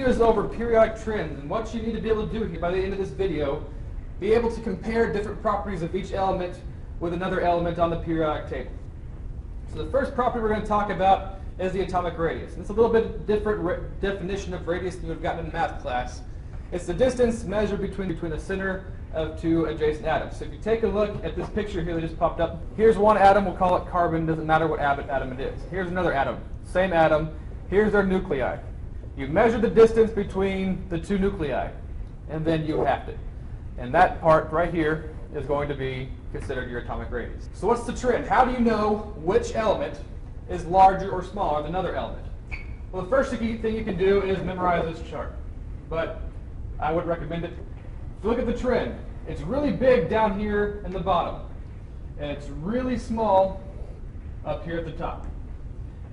is over periodic trends, and what you need to be able to do here by the end of this video, be able to compare different properties of each element with another element on the periodic table. So the first property we're going to talk about is the atomic radius. And it's a little bit different definition of radius than you would have gotten in math class. It's the distance measured between the center of two adjacent atoms. So if you take a look at this picture here that just popped up, here's one atom, we'll call it carbon, doesn't matter what atom it is. Here's another atom, same atom, here's their nuclei. You measure the distance between the two nuclei, and then you halved it. And that part right here is going to be considered your atomic radius. So what's the trend? How do you know which element is larger or smaller than another element? Well, the first thing you can do is memorize this chart. But I would recommend it. If you look at the trend, it's really big down here in the bottom. And it's really small up here at the top.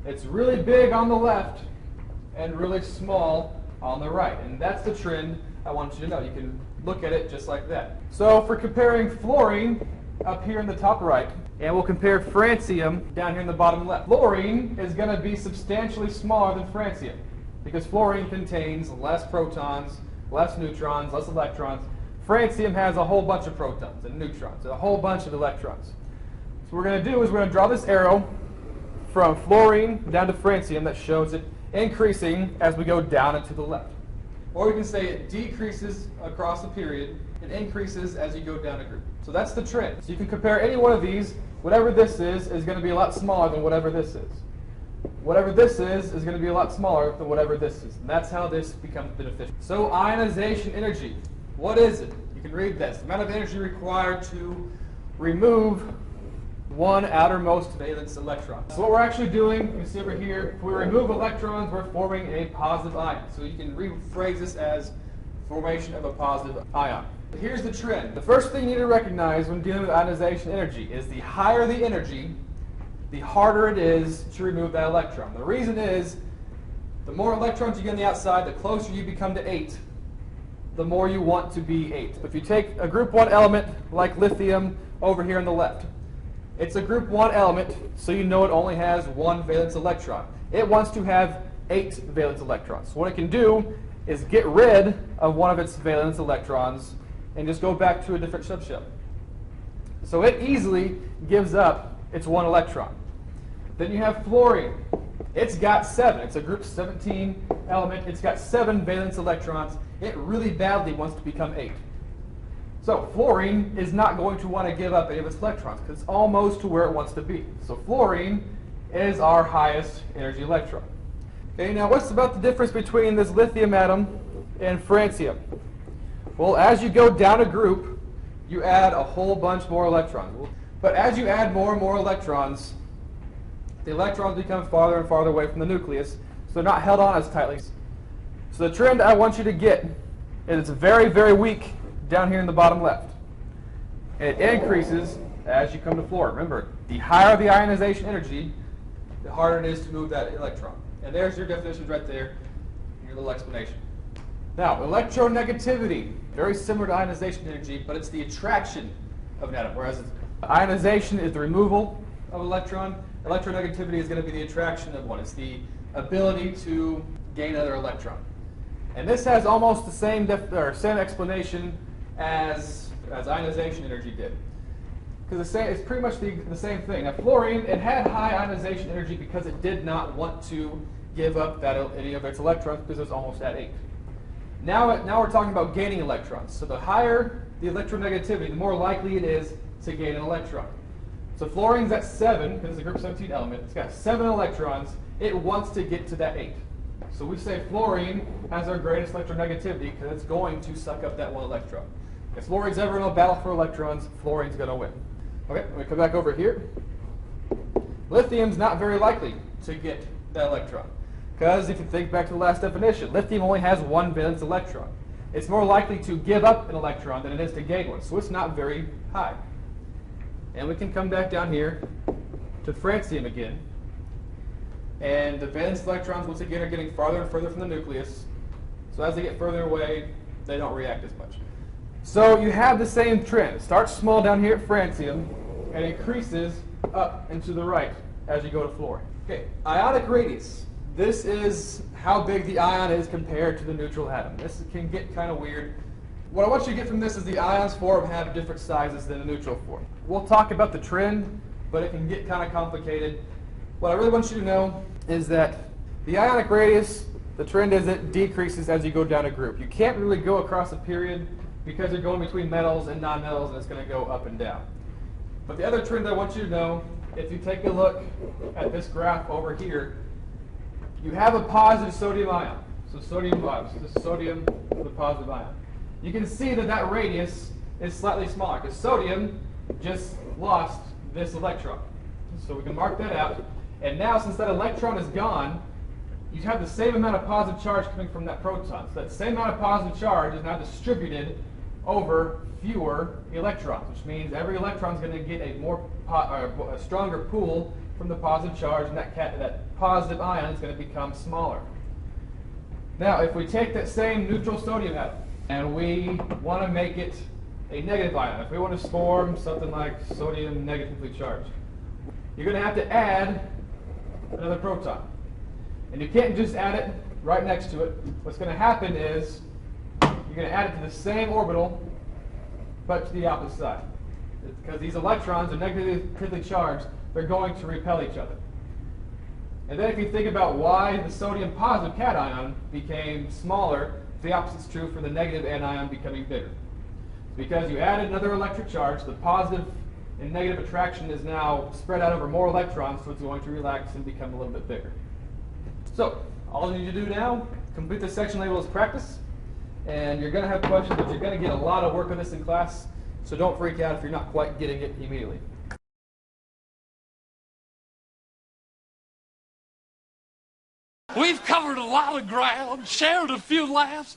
It's really big on the left and really small on the right. And that's the trend I want you to know. You can look at it just like that. So for comparing fluorine up here in the top right, and we'll compare francium down here in the bottom left. Fluorine is going to be substantially smaller than francium because fluorine contains less protons, less neutrons, less electrons. Francium has a whole bunch of protons and neutrons and a whole bunch of electrons. So what we're going to do is we're going to draw this arrow from fluorine down to francium that shows it increasing as we go down and to the left. Or we can say it decreases across the period and increases as you go down a group. So that's the trend. So you can compare any one of these. Whatever this is going to be a lot smaller than whatever this is. Whatever this is going to be a lot smaller than whatever this is. And that's how this becomes beneficial. So ionization energy, what is it? You can read this. The amount of energy required to remove one outermost valence electron. So what we're actually doing, you can see over here, if we remove electrons, we're forming a positive ion. So you can rephrase this as formation of a positive ion. Here's the trend. The first thing you need to recognize when dealing with ionization energy is the higher the energy, the harder it is to remove that electron. The reason is, the more electrons you get on the outside, the closer you become to 8, the more you want to be 8. If you take a group 1 element like lithium over here on the left, it's a group 1 element, so you know it only has 1 valence electron. It wants to have 8 valence electrons. So what it can do is get rid of one of its valence electrons and just go back to a different subshell. So it easily gives up its 1 electron. Then you have fluorine. It's got 7. It's a group 17 element. It's got 7 valence electrons. It really badly wants to become 8. So fluorine is not going to want to give up any of its electrons because it's almost to where it wants to be. So fluorine is our highest energy electron. Okay, now what's about the difference between this lithium atom and francium? Well, as you go down a group, you add a whole bunch more electrons. But as you add more and more electrons, the electrons become farther and farther away from the nucleus, so they're not held on as tightly. So the trend I want you to get is it's very, very weak down here in the bottom left. And it increases as you come to fluorine. Remember, the higher the ionization energy, the harder it is to move that electron. And there's your definitions right there, your little explanation. Now, electronegativity, very similar to ionization energy, but it's the attraction of an atom, whereas ionization is the removal of an electron. Electronegativity is going to be the attraction of one. It's the ability to gain another electron. And this has almost the same explanation as ionization energy did. Because it's pretty much the same thing. Now, fluorine, it had high ionization energy because it did not want to give up any of its electrons because it was almost at 8. Now we're talking about gaining electrons. So the higher the electronegativity, the more likely it is to gain an electron. So fluorine's at 7, because it's a group 17 element. It's got 7 electrons. It wants to get to that 8. So we say fluorine has our greatest electronegativity because it's going to suck up that 1 electron. If fluorine's ever in a battle for electrons, fluorine's going to win. Okay, let me come back over here. Lithium's not very likely to get that electron. Because if you think back to the last definition, lithium only has 1 valence electron. It's more likely to give up an electron than it is to gain one, so it's not very high. And we can come back down here to francium again. And the valence electrons, once again, are getting farther and further from the nucleus. So as they get further away, they don't react as much. So you have the same trend. It starts small down here at francium and increases up and to the right as you go to fluorine. Okay, ionic radius. this is how big the ion is compared to the neutral atom. This can get kind of weird. What I want you to get from this is the ions form have different sizes than the neutral form. We'll talk about the trend, but it can get kind of complicated. What I really want you to know is that the ionic radius, the trend is it decreases as you go down a group. You can't really go across a period because you're going between metals and nonmetals, and it's going to go up and down. But the other trend I want you to know, if you take a look at this graph over here, you have a positive sodium ion. So sodium ion, so this is sodium with a positive ion. You can see that that radius is slightly smaller because sodium just lost this electron. So we can mark that out. And now, since that electron is gone, you have the same amount of positive charge coming from that proton. So that same amount of positive charge is now distributed over fewer electrons, which means every electron is going to get a stronger pull from the positive charge, and that positive ion is going to become smaller. Now, if we take that same neutral sodium atom and we want to make it a negative ion, if we want to form something like sodium negatively charged, you're going to have to add another proton. And you can't just add it right next to it. What's going to happen is you're going to add it to the same orbital, but to the opposite side. Because these electrons are negatively charged, they're going to repel each other. And then if you think about why the sodium positive cation became smaller, the opposite is true for the negative anion becoming bigger. It's because you added another electric charge, the positive and negative attraction is now spread out over more electrons, so it's going to relax and become a little bit bigger. So, all you need to do now, complete this section labeled as practice, and you're going to have questions, but you're going to get a lot of work on this in class, so don't freak out if you're not quite getting it immediately. We've covered a lot of ground, shared a few laughs.